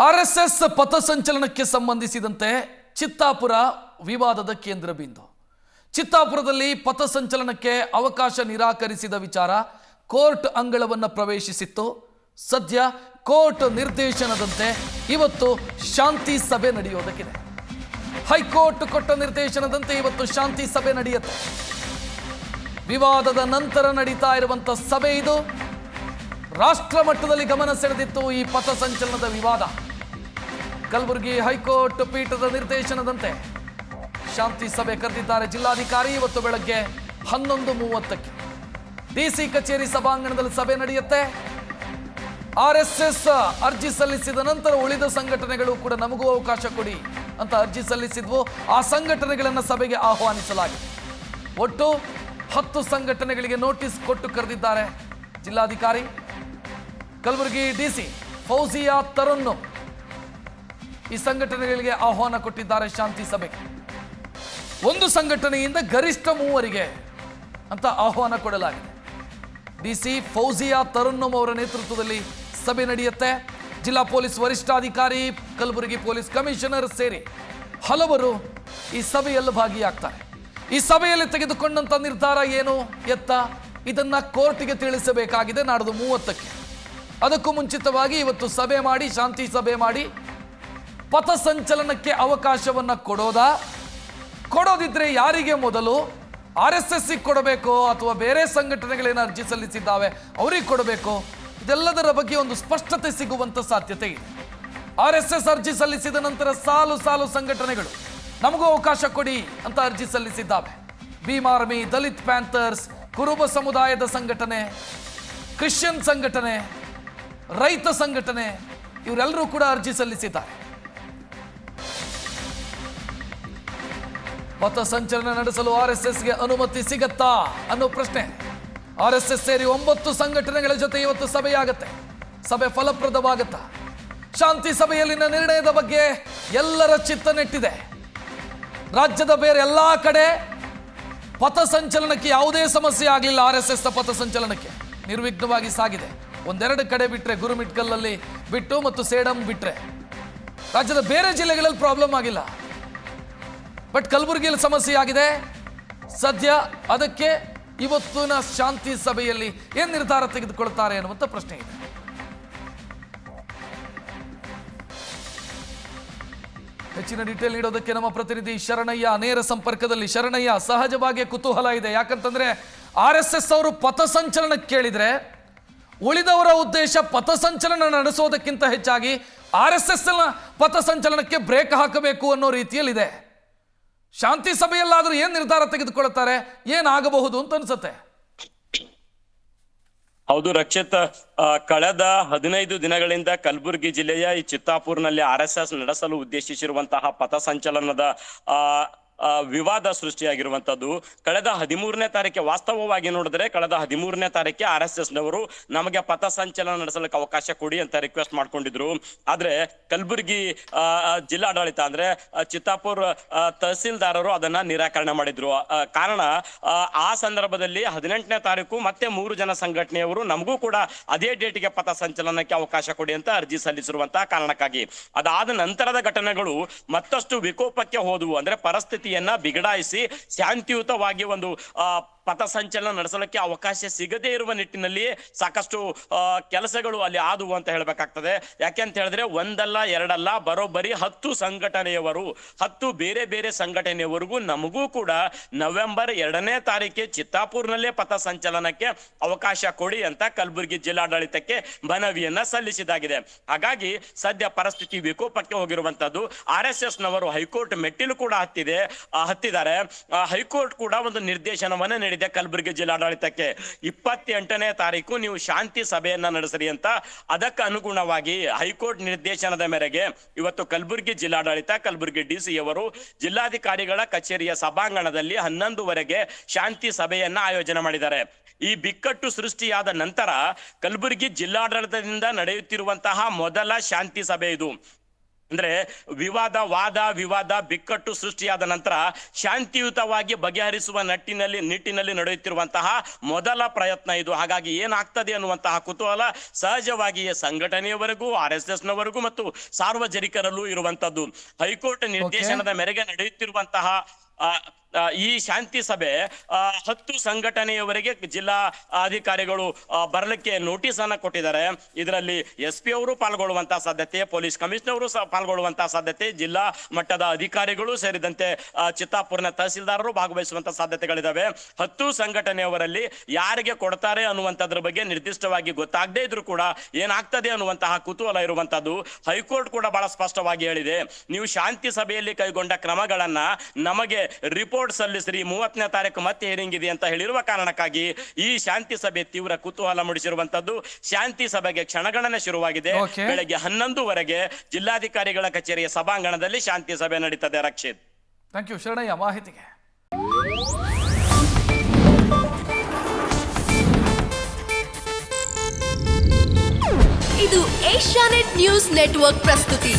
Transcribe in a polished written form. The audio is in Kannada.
ಆರ್ಎಸ್ಎಸ್ ಪಥಸಂಚಲನಕ್ಕೆ ಸಂಬಂಧಿಸಿದಂತೆ ಚಿತ್ತಾಪುರ ವಿವಾದದ ಕೇಂದ್ರ ಬಿಂದು. ಚಿತ್ತಾಪುರದಲ್ಲಿ ಪಥಸಂಚಲನಕ್ಕೆ ಅವಕಾಶ ನಿರಾಕರಿಸಿದ ವಿಚಾರ ಕೋರ್ಟ್ ಅಂಗಳವನ್ನು ಪ್ರವೇಶಿಸಿತ್ತು. ಸದ್ಯ ಕೋರ್ಟ್ ನಿರ್ದೇಶನದಂತೆ ಇವತ್ತು ಶಾಂತಿ ಸಭೆ ನಡೆಯೋದಕ್ಕಿದೆ. ಹೈಕೋರ್ಟ್ ಕೊಟ್ಟ ನಿರ್ದೇಶನದಂತೆ ಇವತ್ತು ಶಾಂತಿ ಸಭೆ ನಡೆಯುತ್ತೆ. ವಿವಾದದ ನಂತರ ನಡೀತಾ ಇರುವಂತ ಸಭೆ ಇದು. ರಾಷ್ಟ್ರ ಮಟ್ಟದಲ್ಲಿ ಗಮನ ಸೆಳೆದಿತ್ತು ಈ ಪಥಸಂಚಲನದ ವಿವಾದ. ಕಲಬುರಗಿ ಹೈಕೋರ್ಟ್ ಪೀಠದ ನಿರ್ದೇಶನದಂತೆ ಶಾಂತಿ ಸಭೆ ಕರೆದಿದ್ದಾರೆ ಜಿಲ್ಲಾಧಿಕಾರಿ. ಇವತ್ತು ಬೆಳಗ್ಗೆ 11:30ಕ್ಕೆ ಡಿಸಿ ಕಚೇರಿ ಸಭಾಂಗಣದಲ್ಲಿ ಸಭೆ ನಡೆಯುತ್ತೆ. ಆರ್ಎಸ್ಎಸ್ ಅರ್ಜಿ ಸಲ್ಲಿಸಿದ ನಂತರ ಉಳಿದ ಸಂಘಟನೆಗಳು ಕೂಡ ನಮಗೂ ಅವಕಾಶ ಕೊಡಿ ಅಂತ ಅರ್ಜಿ ಸಲ್ಲಿಸಿದ್ವು. ಆ ಸಂಘಟನೆಗಳನ್ನು ಸಭೆಗೆ ಆಹ್ವಾನಿಸಲಾಗಿದೆ. ಒಟ್ಟು 10 ಸಂಘಟನೆಗಳಿಗೆ ನೋಟಿಸ್ ಕೊಟ್ಟು ಕರೆದಿದ್ದಾರೆ ಜಿಲ್ಲಾಧಿಕಾರಿ. ಕಲಬುರಗಿ ಡಿಸಿ ಫೌಜಿಯಾ ತರುನ್ನು ಈ ಸಂಘಟನೆಗಳಿಗೆ ಆಹ್ವಾನ ಕೊಟ್ಟಿದ್ದಾರೆ ಶಾಂತಿ ಸಭೆಗೆ. ಒಂದು ಸಂಘಟನೆಯಿಂದ ಗರಿಷ್ಠ 3 ಅಂತ ಆಹ್ವಾನ ಕೊಡಲಾಗಿದೆ. ಡಿಸಿ ಫೌಜಿಯಾ ತರುನ್ನಂ ಅವರ ನೇತೃತ್ವದಲ್ಲಿ ಸಭೆ ನಡೆಯುತ್ತೆ. ಜಿಲ್ಲಾ ಪೊಲೀಸ್ ವರಿಷ್ಠಾಧಿಕಾರಿ, ಕಲಬುರಗಿ ಪೊಲೀಸ್ ಕಮಿಷನರ್ ಸೇರಿ ಹಲವರು ಈ ಸಭೆಯಲ್ಲಿ ಭಾಗಿಯಾಗ್ತಾರೆ. ಈ ಸಭೆಯಲ್ಲಿ ತೆಗೆದುಕೊಂಡಂತ ನಿರ್ಧಾರ ಏನು ಎತ್ತ ಇದನ್ನ ಕೋರ್ಟ್ಗೆ ತಿಳಿಸಬೇಕಾಗಿದೆ ನಾಡ್ದು 30ಕ್ಕೆ. ಅದಕ್ಕೂ ಮುಂಚಿತವಾಗಿ ಇವತ್ತು ಸಭೆ ಮಾಡಿ ಶಾಂತಿ ಸಭೆ ಮಾಡಿ ಪಥಸಂಚಲನಕ್ಕೆ ಅವಕಾಶವನ್ನ ಕೊಡೋದಿದ್ರೆ ಯಾರಿಗೆ ಮೊದಲು RSS ಕೊಡಬೇಕೋ ಅಥವಾ ಬೇರೆ ಸಂಘಟನೆಗಳೇನು ಅರ್ಜಿ ಸಲ್ಲಿಸಿದ್ದಾವೆ ಅವರಿಗೆ ಕೊಡಬೇಕೋ, ಇದೆಲ್ಲದರ ಬಗ್ಗೆ ಒಂದು ಸ್ಪಷ್ಟತೆ ಸಿಗುವಂತ ಸಾಧ್ಯತೆ ಇದೆ. RSS ಅರ್ಜಿ ಸಲ್ಲಿಸಿದ ನಂತರ ಸಾಲು ಸಂಘಟನೆಗಳು ನಮಗೂ ಅವಕಾಶ ಕೊಡಿ ಅಂತ ಅರ್ಜಿ ಸಲ್ಲಿಸಿದ್ದಾವೆ. ಭೀಮ್ ಆರ್ಮಿ, ದಲಿತ್ ಪ್ಯಾಂಥರ್ಸ್, ಕುರುಬ ಸಮುದಾಯದ ಸಂಘಟನೆ, ಕ್ರಿಶ್ಚಿಯನ್ ಸಂಘಟನೆ, ರೈತ ಸಂಘಟನೆ ಇವರೆಲ್ಲರೂ ಕೂಡ ಅರ್ಜಿ ಸಲ್ಲಿಸಿದ್ದಾರೆ. ಪಥಸಂಚಲನ ನಡೆಸಲು RSSಗೆ ಅನುಮತಿ ಸಿಗತ್ತಾ ಅನ್ನೋ ಪ್ರಶ್ನೆ. RSS ಸೇರಿ 9 ಸಂಘಟನೆಗಳ ಜೊತೆ ಇವತ್ತು ಸಭೆಯಾಗತ್ತೆ. ಸಭೆ ಫಲಪ್ರದವಾಗತ್ತಾ? ಶಾಂತಿ ಸಭೆಯಲ್ಲಿನ ನಿರ್ಣಯದ ಬಗ್ಗೆ ಎಲ್ಲರ ಚಿತ್ತ ನೆಟ್ಟಿದೆ. ರಾಜ್ಯದ ಬೇರೆ ಎಲ್ಲಾ ಕಡೆ ಪಥಸಂಚಲನಕ್ಕೆ ಯಾವುದೇ ಸಮಸ್ಯೆ ಆಗಲಿಲ್ಲ. RSS ಪಥಸಂಚಲನಕ್ಕೆ ನಿರ್ವಿಘ್ನವಾಗಿ ಸಾಗಿದೆ. ಒಂದೆರಡು ಕಡೆ ಬಿಟ್ರೆ, ಗುರುಮಿಟ್ಕಲ್ಲಲ್ಲಿ ಬಿಟ್ಟು ಮತ್ತು ಸೇಡಂ ಬಿಟ್ರೆ ರಾಜ್ಯದ ಬೇರೆ ಜಿಲ್ಲೆಗಳಲ್ಲಿ ಪ್ರಾಬ್ಲಮ್ ಆಗಿಲ್ಲ. ಬಟ್ ಕಲಬುರಗಿಯಲ್ಲಿ ಸಮಸ್ಯೆ ಆಗಿದೆ. ಸದ್ಯ ಅದಕ್ಕೆ ಇವತ್ತಿನ ಶಾಂತಿ ಸಭೆಯಲ್ಲಿ ಏನು ನಿರ್ಧಾರ ತೆಗೆದುಕೊಳ್ತಾರೆ ಅನ್ನುವಂಥ ಪ್ರಶ್ನೆ ಇದೆ. ಹೆಚ್ಚಿನ ಡೀಟೇಲ್ ನೀಡೋದಕ್ಕೆ ನಮ್ಮ ಪ್ರತಿನಿಧಿ ಶರಣಯ್ಯ ನೇರ ಸಂಪರ್ಕದಲ್ಲಿ. ಶರಣಯ್ಯ, ಸಹಜವಾಗಿ ಕುತೂಹಲ ಇದೆ. ಯಾಕಂತಂದ್ರೆ RSS ಅವರು ಪಥಸಂಚಲನ ಕೇಳಿದ್ರೆ ಉಳಿದವರ ಉದ್ದೇಶ ಪಥಸಂಚಲನ ನಡೆಸೋದಕ್ಕಿಂತ ಹೆಚ್ಚಾಗಿ RSS ಪಥಸಂಚಲನಕ್ಕೆ ಬ್ರೇಕ್ ಹಾಕಬೇಕು ಅನ್ನೋ ರೀತಿಯಲ್ಲಿದೆ. ಶಾಂತಿ ಸಭೆಯಲ್ಲಾದ್ರೂ ಏನ್ ನಿರ್ಧಾರ ತೆಗೆದುಕೊಳ್ಳುತ್ತಾರೆ, ಏನಾಗಬಹುದು ಅಂತ ಅನ್ಸುತ್ತೆ? ಹೌದು ರಕ್ಷಿತ್, ಕಳೆದ 15 ದಿನಗಳಿಂದ ಕಲಬುರಗಿ ಜಿಲ್ಲೆಯ ಈ ಚಿತ್ತಾಪುರ್ನಲ್ಲಿ RSS ನಡೆಸಲು ಉದ್ದೇಶಿಸಿರುವಂತಹ ಪಥಸಂಚಲನದ ವಿವಾದ ಸೃಷ್ಟಿಯಾಗಿರುವಂತದ್ದು ಕಳೆದ 13ನೇ ತಾರೀಕಿಗೆ. ವಾಸ್ತವವಾಗಿ ನೋಡಿದ್ರೆ ಕಳೆದ 13ನೇ ತಾರೀಕಿಗೆ RSS ನವರು ನಮಗೆ ಪಥಸಂಚಲನ ನಡೆಸಲಿಕ್ಕೆ ಅವಕಾಶ ಕೊಡಿ ಅಂತ ರಿಕ್ವೆಸ್ಟ್ ಮಾಡ್ಕೊಂಡಿದ್ರು. ಆದ್ರೆ ಕಲಬುರಗಿ ಜಿಲ್ಲಾಡಳಿತ ಅಂದ್ರೆ ಚಿತ್ತಾಪುರ್ ತಹಸೀಲ್ದಾರರು ಅದನ್ನ ನಿರಾಕರಣೆ ಮಾಡಿದ್ರು. ಕಾರಣ ಆ ಸಂದರ್ಭದಲ್ಲಿ 18ನೇ ತಾರೀಕು ಮತ್ತೆ 3 ಜನ ಸಂಘಟನೆಯವರು ನಮಗೂ ಕೂಡ ಅದೇ ಡೇಟ್ಗೆ ಪಥಸಂಚಲನಕ್ಕೆ ಅವಕಾಶ ಕೊಡಿ ಅಂತ ಅರ್ಜಿ ಸಲ್ಲಿಸಿರುವಂತಹ ಕಾರಣಕ್ಕಾಗಿ. ಅದಾದ ನಂತರದ ಘಟನೆಗಳು ಮತ್ತಷ್ಟು ವಿಕೋಪಕ್ಕೆ ಹೋದವು. ಅಂದ್ರೆ ಪರಿಸ್ಥಿತಿ ಬಿಗಡಾಯಿಸಿ ಶಾಂತಿಯುತವಾಗಿ ಒಂದು ಪಥಸಂಚಲನ ನಡೆಸಲಿಕ್ಕೆ ಅವಕಾಶ ಸಿಗದೇ ಇರುವ ನಿಟ್ಟಿನಲ್ಲಿ ಸಾಕಷ್ಟು ಕೆಲಸಗಳು ಅಲ್ಲಿ ಆದವು ಅಂತ ಹೇಳ್ಬೇಕಾಗ್ತದೆ. ಯಾಕೆಂತ ಹೇಳಿದ್ರೆ ಒಂದಲ್ಲ ಎರಡಲ್ಲ, ಬರೋಬ್ಬರಿ 10 ಸಂಘಟನೆಯವರು, 10 ಬೇರೆ ಬೇರೆ ಸಂಘಟನೆಯವರೆಗೂ ನಮಗೂ ಕೂಡ ನವೆಂಬರ್ 2ನೇ ತಾರೀಕಿಗೆ ಚಿತ್ತಾಪುರ್ನಲ್ಲೇ ಪಥಸಂಚಲನಕ್ಕೆ ಅವಕಾಶ ಕೊಡಿ ಅಂತ ಕಲಬುರಗಿ ಜಿಲ್ಲಾಡಳಿತಕ್ಕೆ ಮನವಿಯನ್ನ ಸಲ್ಲಿಸಿದಾಗಿದೆ. ಹಾಗಾಗಿ ಸದ್ಯ ಪರಿಸ್ಥಿತಿ ವಿಕೋಪಕ್ಕೆ ಹೋಗಿರುವಂತದ್ದು. RSS ನವರು ಹೈಕೋರ್ಟ್ ಮೆಟ್ಟಿಲು ಕೂಡ ಹತ್ತಿದ್ದಾರೆ. ಹೈಕೋರ್ಟ್ ಕೂಡ ಒಂದು ನಿರ್ದೇಶನವನ್ನ ನೀಡಿದೆ ಕಲಬುರಗಿ ಜಿಲ್ಲಾಡಳಿತಕ್ಕೆ. 28ನೇ ತಾರೀಕು ನೀವು ಶಾಂತಿ ಸಭೆಯನ್ನ ನಡೆಸಿರಿ ಅಂತ. ಅದಕ್ಕೆ ಅನುಗುಣವಾಗಿ ಹೈಕೋರ್ಟ್ ನಿರ್ದೇಶನದ ಮೇರೆಗೆ ಇವತ್ತು ಕಲಬುರಗಿ ಜಿಲ್ಲಾಡಳಿತ, ಕಲಬುರಗಿ ಡಿಸಿ ಅವರು ಜಿಲ್ಲಾಧಿಕಾರಿಗಳ ಕಚೇರಿಯ ಸಭಾಂಗಣದಲ್ಲಿ 11ವರೆಗೆ ಶಾಂತಿ ಸಭೆಯನ್ನ ಆಯೋಜನೆ ಮಾಡಿದ್ದಾರೆ. ಈ ಬಿಕ್ಕಟ್ಟು ಸೃಷ್ಟಿಯಾದ ನಂತರ ಕಲಬುರಗಿ ಜಿಲ್ಲಾಡಳಿತದಿಂದ ನಡೆಯುತ್ತಿರುವಂತಹ ಮೊದಲ ಶಾಂತಿ ಸಭೆ ಇದು. ಅಂದ್ರೆ ವಾದ ಬಿಕ್ಕಟ್ಟು ಸೃಷ್ಟಿಯಾದ ನಂತರ ಶಾಂತಿಯುತವಾಗಿ ಬಗೆಹರಿಸುವ ನಿಟ್ಟಿನಲ್ಲಿ ನಡೆಯುತ್ತಿರುವಂತಹ ಮೊದಲ ಪ್ರಯತ್ನ ಇದು. ಹಾಗಾಗಿ ಏನಾಗ್ತದೆ ಅನ್ನುವಂತಹ ಕುತೂಹಲ ಸಹಜವಾಗಿಯೇ ಸಂಘಟನೆಯವರೆಗೂ RSS ನವರೆಗೂ ಮತ್ತು ಸಾರ್ವಜನಿಕರಲ್ಲೂ ಇರುವಂತದ್ದು. ಹೈಕೋರ್ಟ್ ನಿರ್ದೇಶನದ ಮೇರೆಗೆ ನಡೆಯುತ್ತಿರುವಂತಹ ಈ ಶಾಂತಿ ಸಭೆ 10 ಸಂಘಟನೆಯವರೆಗೆ ಜಿಲ್ಲಾ ಅಧಿಕಾರಿಗಳು ಬರಲಿಕ್ಕೆ ನೋಟಿಸ್ ಅನ್ನ ಕೊಟ್ಟಿದ್ದಾರೆ. ಇದರಲ್ಲಿ SP ಅವರು ಪಾಲ್ಗೊಳ್ಳುವಂತಹ ಸಾಧ್ಯತೆ, ಪೊಲೀಸ್ ಕಮಿಷನರ್ ಅವರು ಪಾಲ್ಗೊಳ್ಳುವಂತಹ ಸಾಧ್ಯತೆ, ಜಿಲ್ಲಾ ಮಟ್ಟದ ಅಧಿಕಾರಿಗಳು ಸೇರಿದಂತೆ ಚಿತ್ತಾಪುರ್ನ ತಹಸೀಲ್ದಾರರು ಭಾಗವಹಿಸುವಂತಹ ಸಾಧ್ಯತೆಗಳಿದಾವೆ. 10 ಸಂಘಟನೆಯವರಲ್ಲಿ ಯಾರಿಗೆ ಕೊಡ್ತಾರೆ ಅನ್ನುವಂಥದ್ರ ಬಗ್ಗೆ ನಿರ್ದಿಷ್ಟವಾಗಿ ಗೊತ್ತಾಗದೇ ಇದ್ರೂ ಕೂಡ ಏನಾಗ್ತದೆ ಅನ್ನುವಂತಹ ಕುತೂಹಲ ಇರುವಂತದ್ದು. ಹೈಕೋರ್ಟ್ ಕೂಡ ಬಹಳ ಸ್ಪಷ್ಟವಾಗಿ ಹೇಳಿದೆ, ನೀವು ಶಾಂತಿ ಸಭೆಯಲ್ಲಿ ಕೈಗೊಂಡ ಕ್ರಮಗಳನ್ನ ನಮಗೆ ರಿಪೋರ್ಟ್ ಸಲ್ಲಿಸ್ರಿ, 30ನೇ ತಾರೀಕು ಮತ್ತೆ ಹಿಯರಿಂಗ್ ಇದೆ ಅಂತ ಹೇಳಿರುವ ಕಾರಣಕ್ಕಾಗಿ ಈ ಶಾಂತಿ ಸಭೆ ತೀವ್ರ ಕುತೂಹಲ ಮೂಡಿಸಿರುವಂತದ್ದು. ಶಾಂತಿ ಸಭೆಗೆ ಕ್ಷಣಗಣನೆ ಶುರುವಾಗಿದೆ. ಬೆಳಗ್ಗೆ 11ವರೆಗೆ ಜಿಲ್ಲಾಧಿಕಾರಿಗಳ ಕಚೇರಿಯ ಸಭಾಂಗಣದಲ್ಲಿ ಶಾಂತಿ ಸಭೆ ನಡೀತದೆ. ರಕ್ಷಿತ್, ಥ್ಯಾಂಕ್ ಯು ಶರಣಯ್ಯ ಮಾಹಿತಿಗೆ. ಇದು ಏಷ್ಯಾನೆಟ್ ನ್ಯೂಸ್ ನೆಟ್ವರ್ಕ್ ಪ್ರಸ್ತುತಿ.